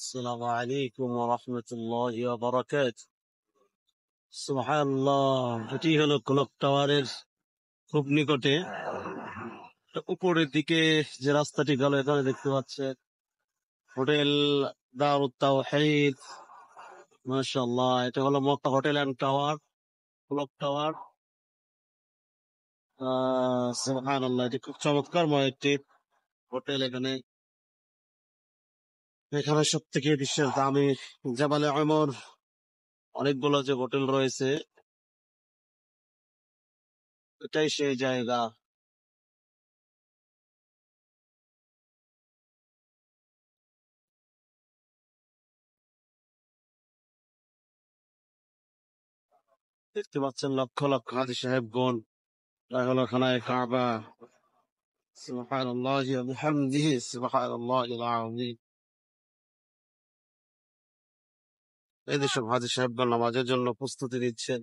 السلام عليكم ورحمة الله وبركاته. সুবহানাল্লাহ, এটি হলো ক্লক টাওয়ারের খুব নিকটে উপরের দিকে যে রাস্তাটি গেল, এখানে দেখতে পাচ্ছেন হোটেল দারুত তাওহীদ। মাশাআল্লাহ, এটা হলো Mecca hotel and tower, clock tower. সুবহানাল্লাহ, এটি খুব চমৎকারময় একটি হোটেল। এখানে এখানে সব থেকে বিশ্বের দামি জাবালে ওমর অনেকগুলো যে হোটেল রয়েছে, এটাই সেই জায়গা। দেখতে পাচ্ছেন লক্ষ লক্ষ হাজী সাহেবগণ হলো খানায় কাবা। সুবহানাল্লাহি ওয়া বিহামদিহি, সুবহানাল্লাহিল আযীম। এই যে সব হাজী সাহেবগণ নামাজের জন্য প্রস্তুতি নিচ্ছেন।